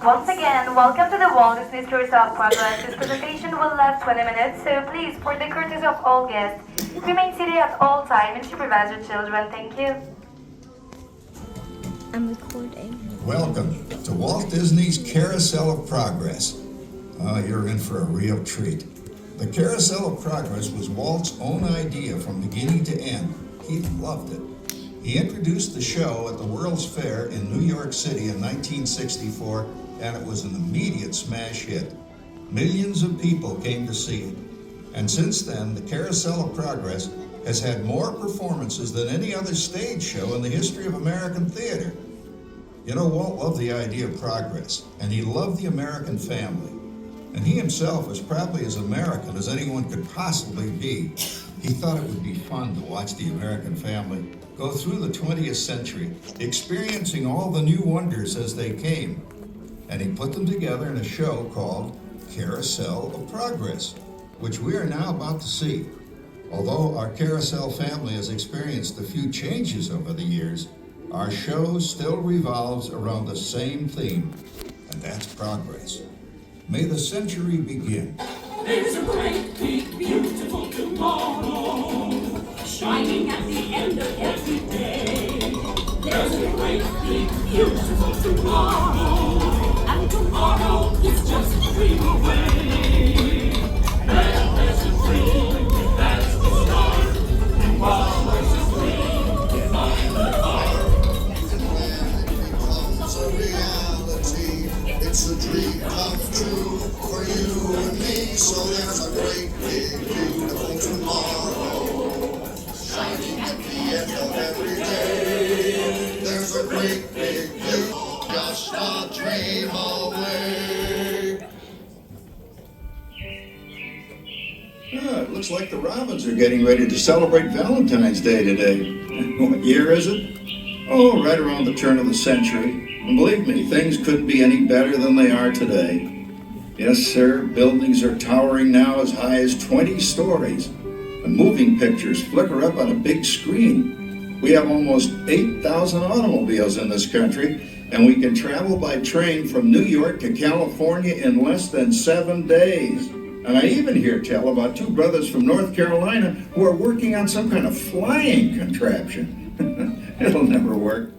Once again, welcome to the Walt Disney Stories of Progress. This presentation will last 20 minutes, so please, for the courtesy of all guests, remain seated at all time and supervise your children. Thank you. I'm recording. Welcome to Walt Disney's Carousel of Progress. You're in for a real treat. The Carousel of Progress was Walt's own idea from beginning to end. He loved it. He introduced the show at the World's Fair in New York City in 1964, and it was an immediate smash hit. Millions of people came to see it. And since then, the Carousel of Progress has had more performances than any other stage show in the history of American theater. You know, Walt loved the idea of progress, and he loved the American family. And he himself was probably as American as anyone could possibly be. He thought it would be fun to watch the American family go through the 20th century, experiencing all the new wonders as they came. And he put them together in a show called Carousel of Progress, which we are now about to see. Although our Carousel family has experienced a few changes over the years, our show still revolves around the same theme, and that's progress. May the century begin. There's a great, big, beautiful tomorrow, shining at the end of every day. There's a great, big, beautiful tomorrow, and tomorrow is just a dream away. And there's a dream, that's the start. Tomorrow's a dream, find the heart. It's a reality, it's a dream come true for you and me. So there's a great, big, beautiful tomorrow, shining at the end of every day. There's a great, big, beautiful, just a dream away. It looks like the Robins are getting ready to celebrate Valentine's Day today. What year is it? Oh, right around the turn of the century. And believe me, things couldn't be any better than they are today. Yes, sir, buildings are towering now as high as 20 stories. And moving pictures flicker up on a big screen. We have almost 8,000 automobiles in this country, and we can travel by train from New York to California in less than 7 days. And I even hear tell about two brothers from North Carolina who are working on some kind of flying contraption. It'll never work.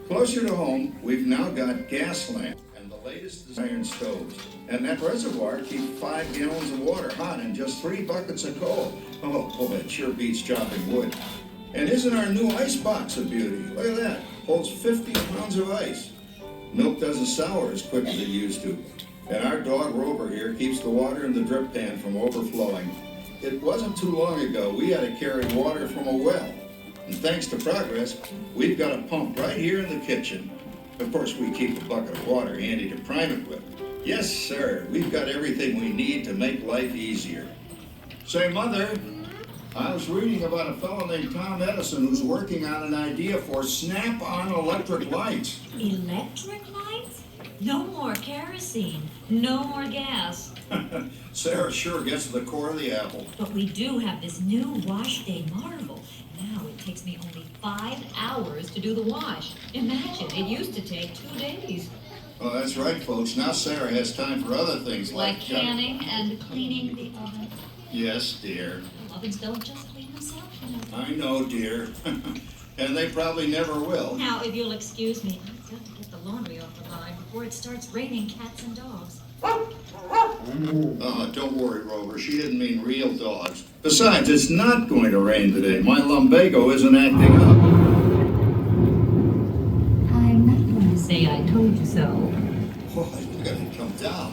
Closer to home, we've now got gas lamps and the latest is iron stoves. And that reservoir keeps 5 gallons of water hot in just 3 buckets of coal. Oh, it sure beats chopping wood. And isn't our new ice box a beauty? Look at that. Holds 50 pounds of ice. Milk doesn't sour as quick as it used to. And our dog Rover here keeps the water in the drip pan from overflowing. It wasn't too long ago we had to carry water from a well. And thanks to progress, we've got a pump right here in the kitchen. Of course, we keep a bucket of water handy to prime it with. Yes, sir, we've got everything we need to make life easier. Say, Mother, I was reading about a fellow named Tom Edison who's working on an idea for snap-on electric lights. Electric lights? No more kerosene, no more gas. Sarah sure gets to the core of the apple. But we do have this new wash day marvel. Now it takes me only 5 hours to do the wash. Imagine, it used to take 2 days. Oh, that's right, folks. Now Sarah has time for other things Like canning and cleaning the oven. Yes, dear. Ovens don't just clean themselves, you know. I know, dear. And they probably never will. Now, if you'll excuse me, I've got to get the laundry off the line before it starts raining cats and dogs. Don't worry, Rover. She didn't mean real dogs. Besides, it's not going to rain today. My lumbago isn't acting up. I'm not going to say I told you so. Boy, you gotta come down.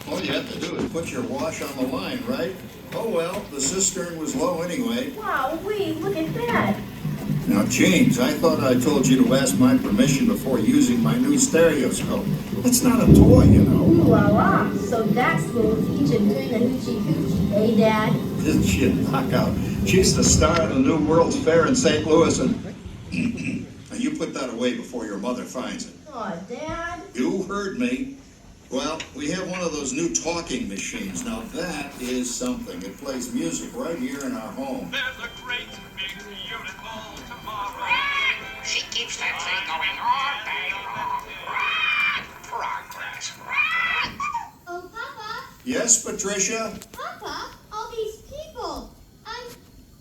All you have to do is put your wash on the line, right? Oh well, the cistern was low anyway. Wow, look at that. Now, James, I thought I told you to ask my permission before using my new stereoscope. It's not a toy, you know. Ooh la la. So that's little Peachin doing the hoochie coochie, eh, Dad? Isn't she a knockout? She's the star of the new World's Fair in St. Louis, and you put that away before your mother finds it. Aw, Dad. You heard me. Well, we have one of those new talking machines. Now that is something. It plays music right here in our home. There's a great, big, beautiful tomorrow. She keeps that thing going all day long. Progress. Yes, Patricia? Papa, all these people.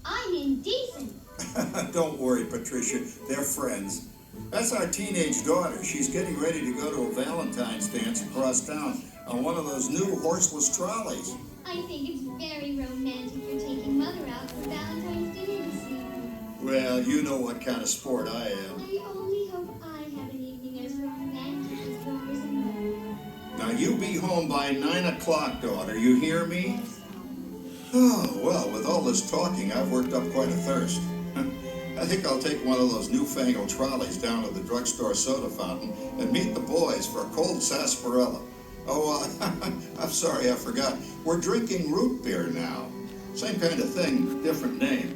I'm indecent. Don't worry, Patricia. They're friends. That's our teenage daughter. She's getting ready to go to a Valentine's dance across town on one of those new horseless trolleys. I think it's very romantic you're taking Mother out for Valentine's dinner this evening. Well, you know what kind of sport I am. I only hope I have an evening as romantic as yours and mine. Now, you be home by 9 o'clock, daughter. You hear me? Oh, well, with all this talking, I've worked up quite a thirst. I think I'll take one of those newfangled trolleys down to the drugstore soda fountain and meet the boys for a cold sarsaparilla. Oh, I'm sorry, I forgot. We're drinking root beer now. Same kind of thing, different name.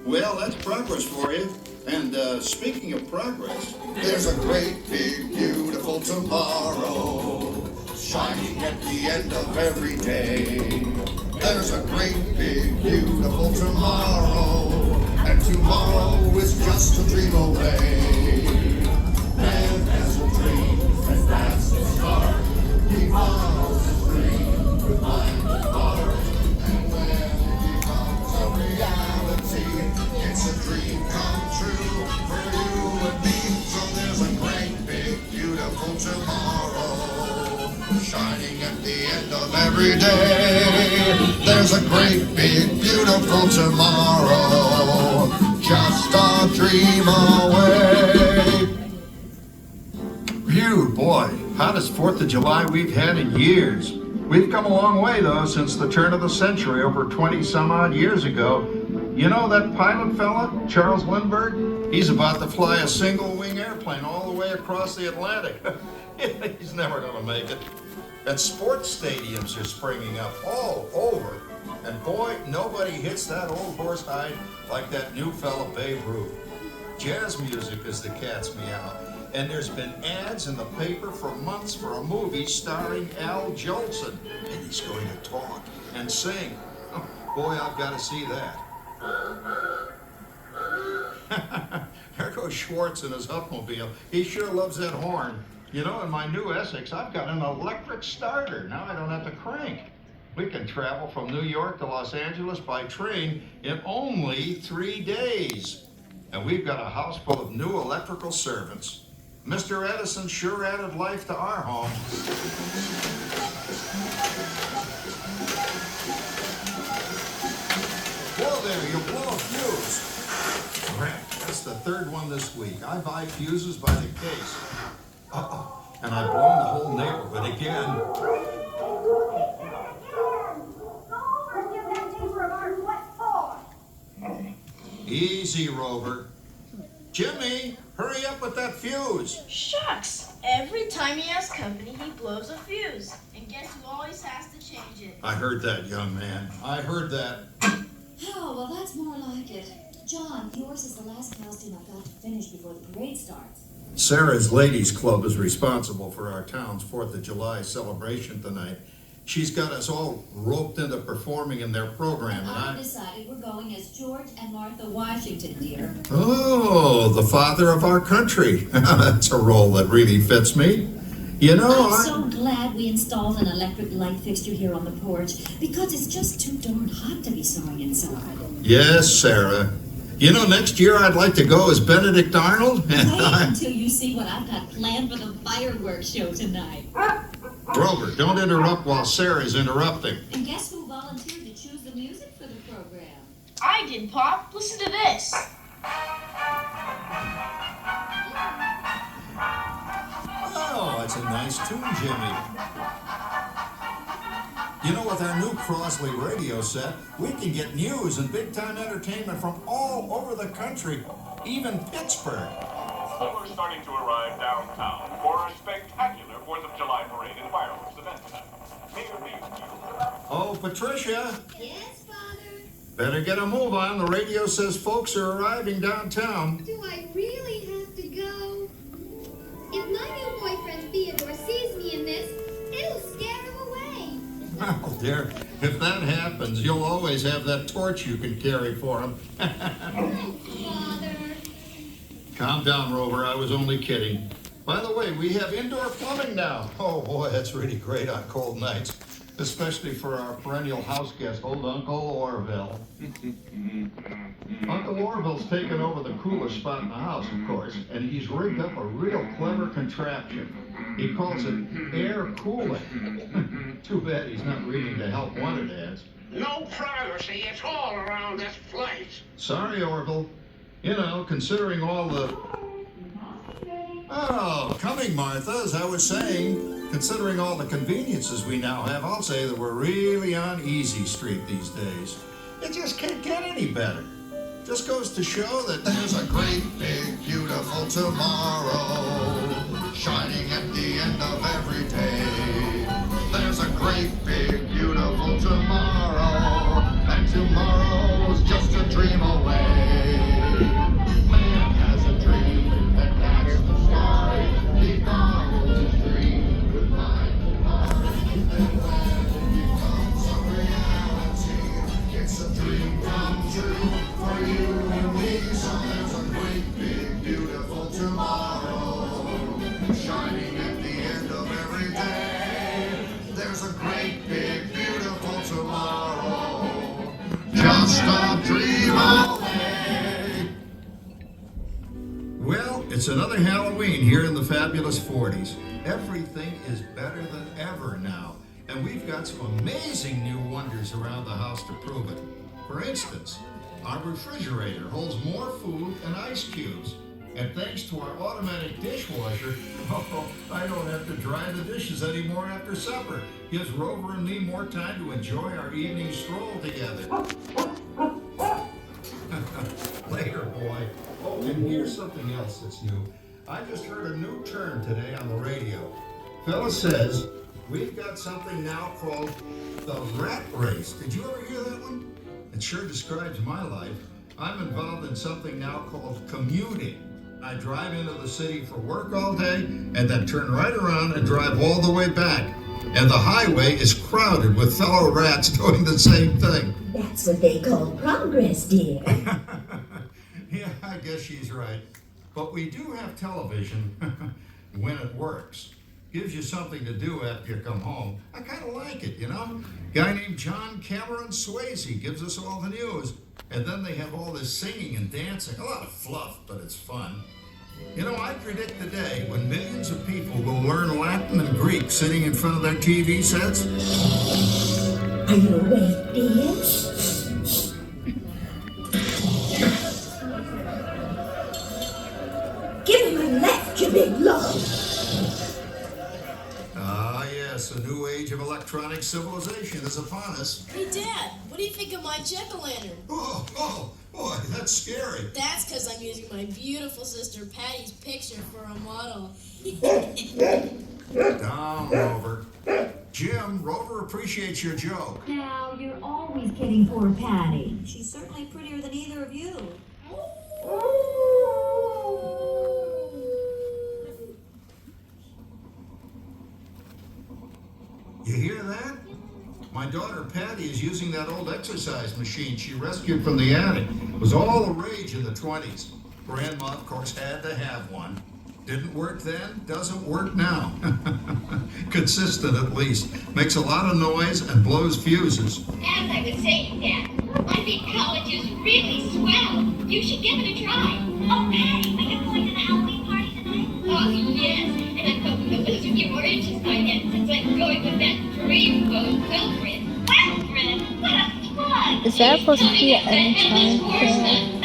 Well, that's progress for you. And speaking of progress, There's a great, big, beautiful tomorrow, shining at the end of every day. There's a great, big, beautiful tomorrow, and tomorrow is just a dream away. Man has a dream, and that's the start. He follows his dream with mind and heart, and when it becomes a reality, it's a dream come true for you and me. So there's a great, big, beautiful tomorrow, shining at the end of every day. There's a great, big, beautiful tomorrow, just a dream away. phew, boy, hottest 4th of July we've had in years. We've come a long way, though, since the turn of the century, over 20 some odd years ago. You know that pilot fella, Charles Lindbergh? He's about to fly a single-wing airplane all the way across the Atlantic. He's never gonna make it. And sports stadiums are springing up all over. And boy, nobody hits that old horse hide like that new fella Babe Ruth. Jazz music is the cat's meow. And there's been ads in the paper for months for a movie starring Al Jolson. And he's going to talk and sing. Oh, boy, I've got to see that. There goes Schwartz in his Upmobile. He sure loves that horn. You know, in my new Essex, I've got an electric starter. Now I don't have to crank. We can travel from New York to Los Angeles by train in only 3 days. And we've got a house full of new electrical servants. Mr. Edison sure added life to our home. Whoa there, you blow a fuse. Crap, that's the 3rd one this week. I buy fuses by the case. Uh-oh, and I've blown the whole neighborhood again. Easy, Rover. Jimmy, hurry up with that fuse. Shucks! Every time he has company, he blows a fuse. And guess who always has to change it? I heard that, young man. I heard that. Oh, well, that's more like it. John, yours is the last costume I've got to finish before the parade starts. Sarah's Ladies Club is responsible for our town's 4th of July celebration tonight. She's got us all roped into performing in their program, and I've decided we're going as George and Martha Washington, dear. Oh, the father of our country. That's a role that really fits me. You know, I'm so glad we installed an electric light fixture here on the porch, because it's just too darn hot to be sewing inside. Yes, Sarah. You know, next year I'd like to go as Benedict Arnold. Wait until you see what I've got planned for the fireworks show tonight. Grover, don't interrupt while Sarah's interrupting. And guess who volunteered to choose the music for the program? I did, Pop. Listen to this. Oh, that's a nice tune, Jimmy. You know, with our new Crosley radio set, we can get news and big-time entertainment from all over the country, even Pittsburgh. Some are starting to arrive downtown for a spectacular 4th of July parade and fireworks event tonight. Mayor Mayfield. Oh, Patricia, Yes, Father? better get a move on. The radio says folks are arriving downtown. Do I really have to go? If my new boyfriend Theodore sees me in this, it'll scare him away. Well, dear, if that happens, you'll always have that torch you can carry for him. Thanks, Father. Calm down, Rover. I was only kidding. By the way, we have indoor plumbing now. Oh, boy, that's really great on cold nights. especially for our perennial house guest, old Uncle Orville. Uncle Orville's taken over the coolest spot in the house, of course, and he's rigged up a real clever contraption. He calls it air cooling. Too bad he's not reading the help wanted ads. No privacy at all around this place. Sorry, Orville. You know, considering all the... Oh, coming, Martha, as I was saying, considering all the conveniences we now have, I'll say that we're really on easy street these days. It just can't get any better. Just goes to show that There's a great, big, beautiful tomorrow shining at the end of every day. There's a great, big, beautiful tomorrow, and tomorrow's just a dream away. Man has a dream, and that's the story. He follows his dream with mind and heart. And when it becomes a reality, it's a dream come true for you and me. So there's a great, big, beautiful tomorrow shining at the end of every day. There's a great, big, beautiful tomorrow, just a dream away. Well, it's another Halloween here in the fabulous 40s. Everything is better than ever now, and we've got some amazing new wonders around the house to prove it. For instance, our refrigerator holds more food and ice cubes. And thanks to our automatic dishwasher, I don't have to dry the dishes anymore after supper. Gives Rover and me more time to enjoy our evening stroll together. Later, boy. Oh, and here's something else that's new. I just heard a new term today on the radio. Fella says, we've got something now called the rat race. Did you ever hear that one? It sure describes my life. I'm involved in something now called commuting. I drive into the city for work all day and then turn right around and drive all the way back. And the highway is crowded with fellow rats doing the same thing. That's what they call progress, dear. Yeah, I guess she's right. But we do have television when it works. Gives you something to do after you come home. I kind of like it, you know? Guy named John Cameron Swayze gives us all the news. And then they have all this singing and dancing. A lot of fluff, but it's fun. You know, I predict the day when millions of people will learn Latin and Greek sitting in front of their TV sets. Are you awake, dear? Give him a left, you big love. Ah, yes, a new age of electronic civilization is upon us. Hey, Dad, what do you think of my jack-o'-lantern? Oh, boy, that's scary. That's because I'm using my beautiful sister Patty's picture for a model. Down, Rover. Jim, Rover appreciates your joke. Now, you're always kidding poor Patty. She's certainly prettier than either of you. You hear that? My daughter Patty is using that old exercise machine she rescued from the attic. It was all the rage in the 20s. Grandma, of course, had to have one. Didn't work then, doesn't work now. Consistent at least. Makes a lot of noise and blows fuses. As I was saying, Dad, I think college is really swell. You should give it a try. Oh, Patty, are you going to the Halloween party tonight? Oh, yes. And I'm hoping the wizard will get more interest by then since I'm going with that dreamboat Wilfred. Wilfred, what a plug! Is that supposed to be an anytime thing?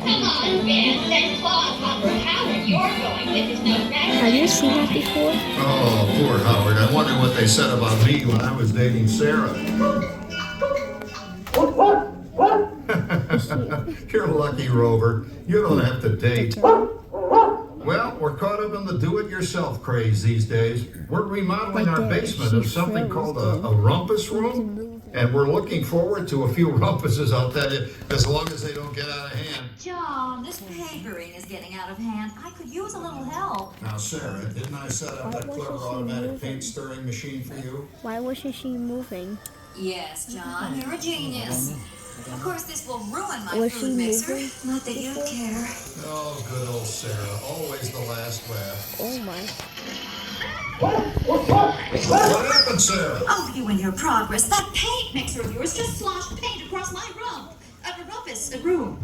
Come on, man. That claw hopper Howard you're going with is no record. Have you seen that before? Oh, poor Howard. I wonder what they said about me when I was dating Sarah. You're lucky, Rover. You don't have to date. Well, we're caught up in the do-it-yourself craze these days. We're remodeling our basement in something called a rumpus room, and we're looking forward to a few rumpuses, I'll tell you, as long as they don't get out of hand. John, this papering is getting out of hand. I could use a little help. Now, Sarah, didn't I set up that clever automatic paint stirring machine for you? Why wasn't she moving? Yes, John, you're a genius. Of course, this will ruin my Was food she mixer. moving Not that you care. Oh, good old Sarah. Always the last laugh. Oh my. What happened, Sarah? Oh, you and your progress. That paint mixer of yours just sloshed paint across my room. A room.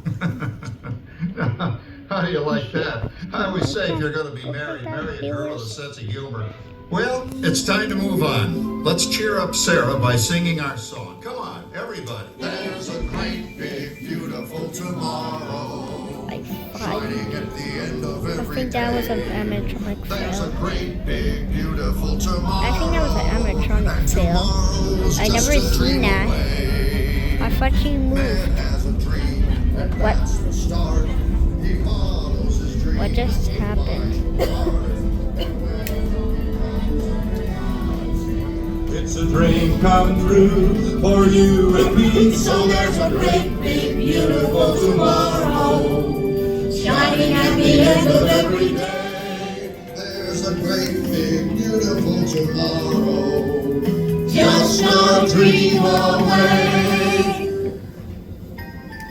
How do you like that? I always say if you're going to be married, marry a girl with a sense of humor. Well, it's time to move on. Let's cheer up Sarah by singing our song. Come on, everybody. There's a great, big, beautiful tomorrow. Like Shining 5. at the end of I every think that was an day. animatronic There's a fail. great, big, beautiful tomorrow. I think that was an animatronic fail. I never seen that. I thought she moved. What? What just happened? It's a dream come true for you and me. So there's a great, big, beautiful tomorrow, shining at the end of every day. There's a great, big, beautiful tomorrow, Just a dream away.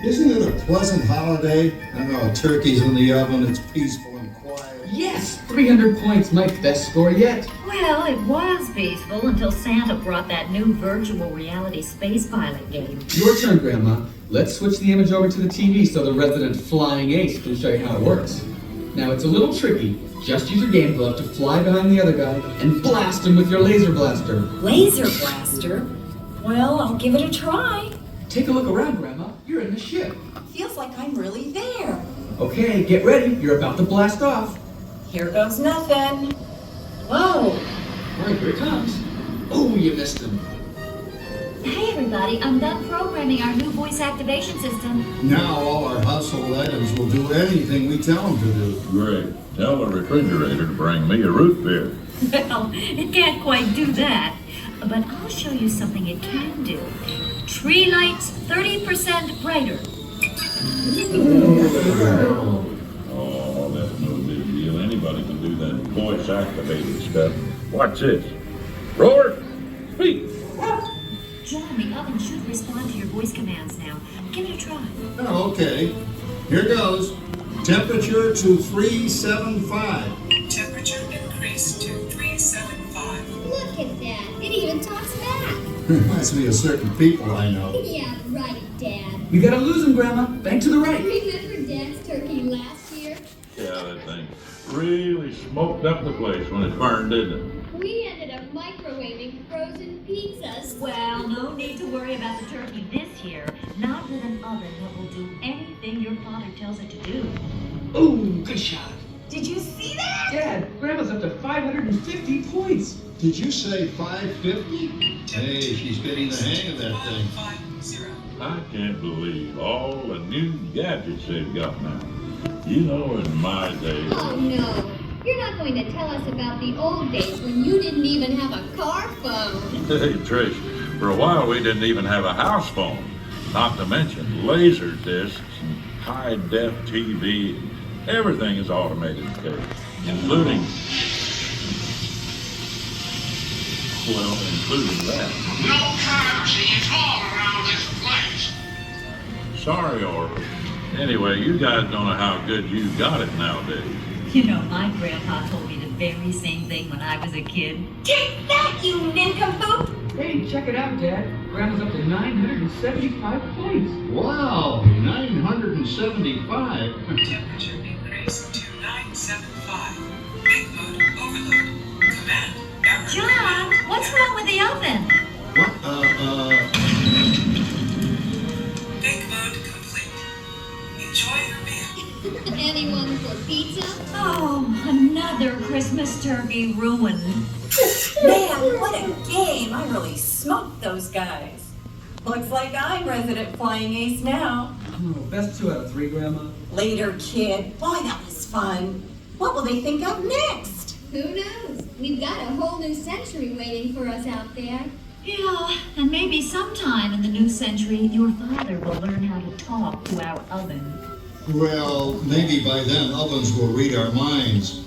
Isn't it a pleasant holiday? I know, turkey's in the oven, it's peaceful and quiet. Yes, 300 points, my best score yet. Well, it was peaceful until Santa brought that new virtual reality space pilot game. Your turn, Grandma. Let's switch the image over to the TV so the resident flying ace can show you how it works. Now, it's a little tricky. Just use your game glove to fly behind the other guy and blast him with your laser blaster. Laser blaster? Well, I'll give it a try. Take a look around, Grandma. You're in the ship. Feels like I'm really there. Okay, get ready. You're about to blast off. Here goes nothing. Whoa. All right, here it comes. Oh, you missed him. Hey, everybody. I'm done programming our new voice activation system. Now all our household items will do anything we tell them to do. Great. Tell the refrigerator to bring me a root beer. Well, it can't quite do that. But I'll show you something it can do. Tree lights 30% brighter. Oh, that's no big deal. Anybody can do that voice activated stuff. Watch this. Roar! Speak! John, the oven should respond to your voice commands now. Give it a try. Oh, okay. Here goes. Temperature to 375. Temperature increased to 375. Look at that. It even talks back. Reminds me of certain people I know. Yeah, right, Dad. You gotta lose him, Grandma. Bank to the right. Remember Dad's turkey last year? Yeah, that thing really smoked up the place when it burned, didn't it? We ended up microwaving frozen pizzas. Well, no need to worry about the turkey this year. Not with an oven that will do anything your father tells it to do. Oh, good shot. Did you see that? Dad, Grandma's up to 550 points. Did you say 550? Hey, she's getting the hang of that thing. 150. I can't believe all the new gadgets they've got now. You know, in my day. Oh no. You're not going to tell us about the old days when you didn't even have a car phone. Hey, Trish, for a while we didn't even have a house phone. Not to mention laser discs and high-def TV. Everything is automated today, including that. No privacy at all around this place. Sorry, Orville. Anyway, you guys don't know how good you got it nowadays. You know, my grandpa told me the very same thing when I was a kid. Take that, you nincompoop! Hey, check it out, Dad. Grandma's up to 975 points. Wow, 975. Temperature increased to 975. Big mode overload. Command error. John, what's wrong with the oven? What? Big mode complete. Enjoy your meal. Anyone for pizza? Oh, another Christmas turkey ruined. Man, what a game! I really smoked those guys. Looks like I'm resident flying ace now. Oh, best 2 out of 3, Grandma. Later, kid. Boy, that was fun. What will they think of next? Who knows? We've got a whole new century waiting for us out there. Yeah, and maybe sometime in the new century, your father will learn how to talk to our oven. Well, maybe by then ovens will read our minds.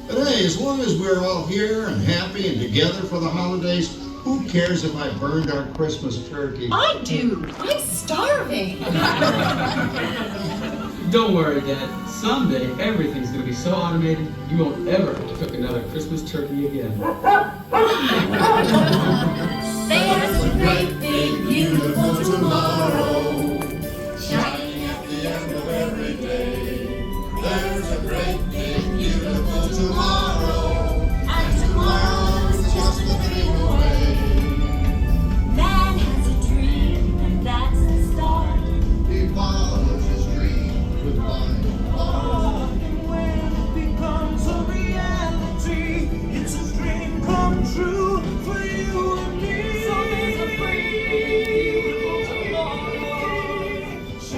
But hey, as long as we're all here and happy and together for the holidays, who cares if I burned our Christmas turkey? I do. I'm starving. Don't worry, Dad. someday everything's gonna be so automated you won't ever have to cook another Christmas turkey again. There's a great big beautiful tomorrow.